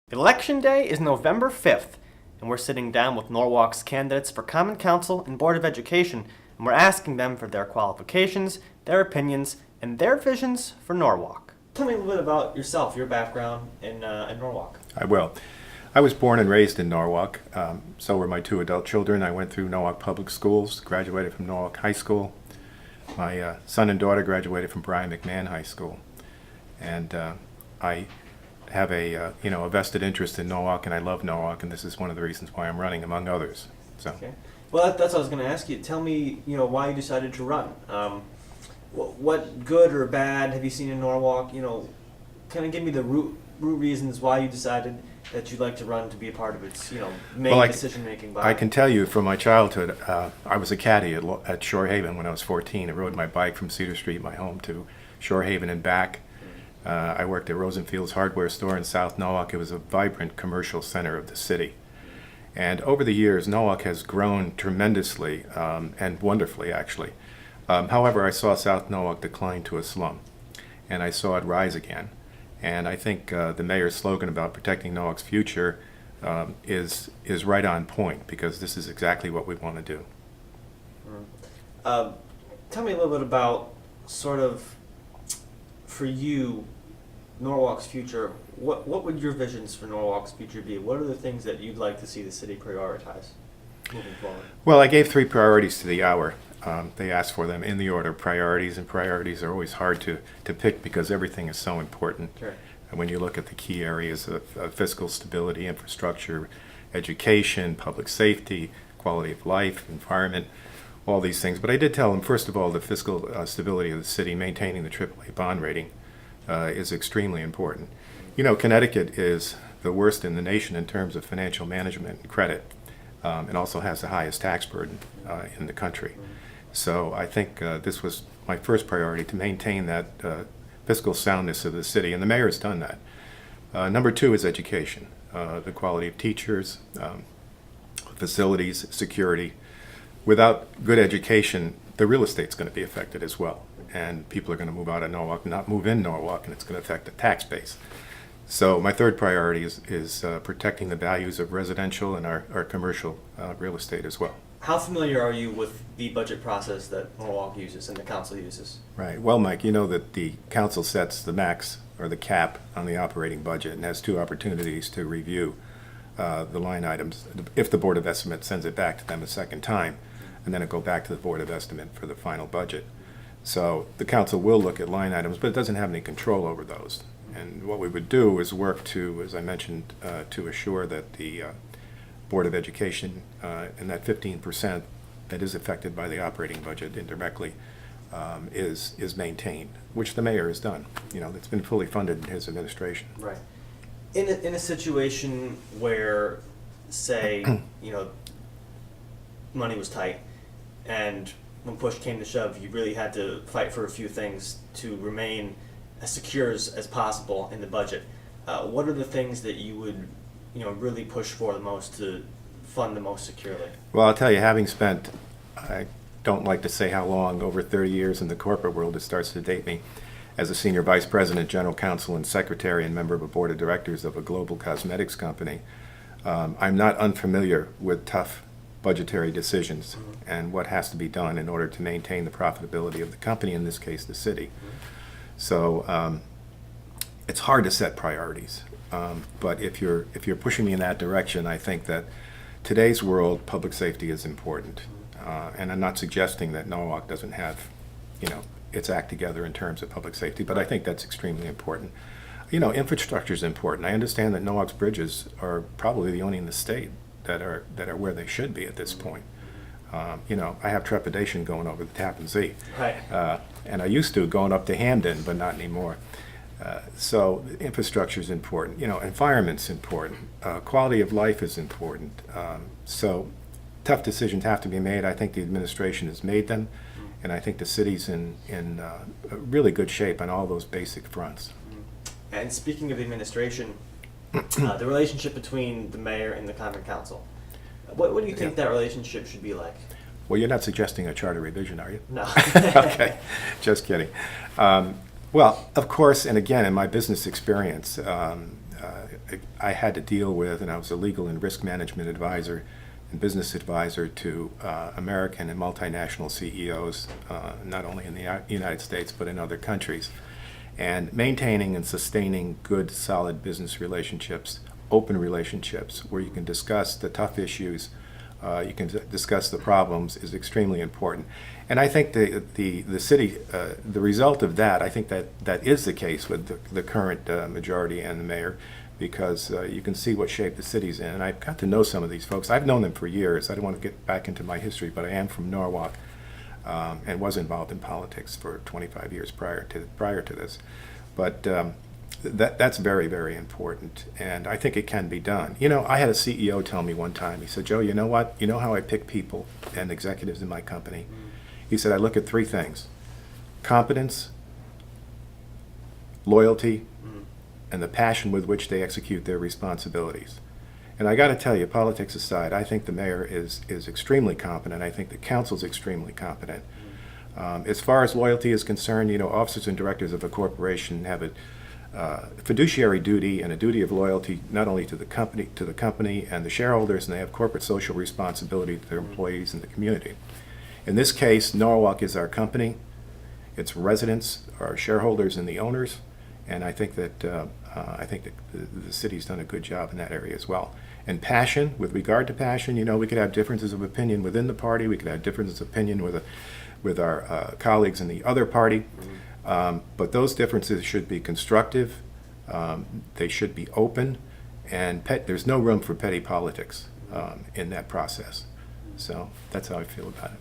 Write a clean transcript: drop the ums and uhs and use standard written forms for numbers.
Election Day is November 5th, and we're sitting down with Norwalk's candidates for Common Council and Board of Education, and we're asking them for their qualifications, their opinions, and their visions for Norwalk. Tell me a little bit about yourself, your background in Norwalk. I will. I was born and raised in Norwalk. So were my two adult children. I went through Norwalk Public Schools, graduated from Norwalk High School. My son and daughter graduated from Brian McMahon High School. And I have a vested interest in Norwalk, and I love Norwalk, and this is one of the reasons why I'm running, among others. So. Okay. Well, that's what I was going to ask you. Tell me, why you decided to run. What good or bad have you seen in Norwalk? Kind of give me the root reasons why you decided that you'd like to run to be a part of its, decision-making body. I can tell you from my childhood, I was a caddy at Shore Haven when I was 14. I rode my bike from Cedar Street, my home, to Shore Haven and back. I worked at Rosenfield's hardware store in South Norwalk. It was a vibrant commercial center of the city. And over the years, Norwalk has grown tremendously and wonderfully, actually. However, I saw South Norwalk decline to a slum, and I saw it rise again. And I think the mayor's slogan about protecting Norwalk's future is right on point, because this is exactly what we want to do. Tell me a little bit about sort of, for you, Norwalk's future. What would your visions for Norwalk's future be? What are the things that you'd like to see the city prioritize moving forward? Well, I gave 3 priorities to the hour. They asked for them in the order of priorities, and priorities are always hard to pick because everything is so important. Sure. And when you look at the key areas of fiscal stability, infrastructure, education, public safety, quality of life, environment, all these things. But I did tell them, first of all, the fiscal stability of the city, maintaining the AAA bond rating is extremely important. Connecticut is the worst in the nation in terms of financial management and credit, and also has the highest tax burden in the country. So I think this was my first priority, to maintain that fiscal soundness of the city, and the mayor has done that. Number 2 is education, the quality of teachers, facilities, security. Without good education, the real estate's going to be affected as well, and people are going to move out of Norwalk, not move in Norwalk, and it's going to affect the tax base. So my third priority is protecting the values of residential and our commercial real estate as well. How familiar are you with the budget process that Norwalk uses and the council uses? Right. Well, Mike, you know that the council sets the max or the cap on the operating budget and has 2 opportunities to review the line items if the Board of Estimate sends it back to them a second time, and then it go back to the Board of Estimate for the final budget. So the council will look at line items, but it doesn't have any control over those. And what we would do is work to, as I mentioned, to assure that the Board of Education and that 15% that is affected by the operating budget indirectly is maintained, which the mayor has done. It's been fully funded in his administration. Right. In a situation where, say, money was tight, and when push came to shove, you really had to fight for a few things to remain as secure as possible in the budget. What are the things that you would really push for the most to fund the most securely? Well, I'll tell you, having spent, I don't like to say how long, over 30 years in the corporate world, it starts to date me, as a senior vice president, general counsel, and secretary and member of a board of directors of a global cosmetics company. I'm not unfamiliar with tough budgetary decisions and what has to be done in order to maintain the profitability of the company, in this case the city. So it's hard to set priorities. But if you're pushing me in that direction, I think that today's world, public safety is important. And I'm not suggesting that Norwalk doesn't have, its act together in terms of public safety, but I think that's extremely important. Infrastructure is important. I understand that Norwalk's bridges are probably the only in the state that are where they should be at this point. I have trepidation going over the Tappan Zee. Right. And I used to going up to Hamden, but not anymore. So infrastructure is important. Environment's important. Quality of life is important. So tough decisions have to be made. I think the administration has made them, and I think the city's in really good shape on all those basic fronts. And speaking of the administration, the relationship between the mayor and the common council, what do you think that relationship should be like? Well, you're not suggesting a charter revision, are you? No. Okay, just kidding. Well, of course, and again, in my business experience, I had to deal with, and I was a legal and risk management advisor and business advisor to American and multinational CEOs, not only in the United States but in other countries. And maintaining and sustaining good, solid business relationships, open relationships, where you can discuss the tough issues, you can discuss the problems, is extremely important. And I think the city, the result of that, I think that is the case with the current majority and the mayor, because you can see what shape the city's in. And I've got to know some of these folks. I've known them for years. I don't want to get back into my history, but I am from Norwalk, and was involved in politics for 25 years prior to this. But that's very, very important, and I think it can be done. You know, I had a CEO tell me one time, he said, "Joe, you know what? You know how I pick people and executives in my company?" He said, "I look at three things: competence, loyalty, and the passion with which they execute their responsibilities." And I got to tell you, politics aside, I think the mayor is extremely competent. I think the council's extremely competent. As far as loyalty is concerned, you know, officers and directors of a corporation have a fiduciary duty and a duty of loyalty not only to the company and the shareholders, and they have corporate social responsibility to their employees and the community. In this case, Norwalk is our company, its residents, our shareholders and the owners, and I think that the city's done a good job in that area as well. And passion, with regard to passion, you know, we could have differences of opinion within the party, we could have differences of opinion with our colleagues in the other party. But those differences should be constructive, they should be open, and there's no room for petty politics in that process. So that's how I feel about it.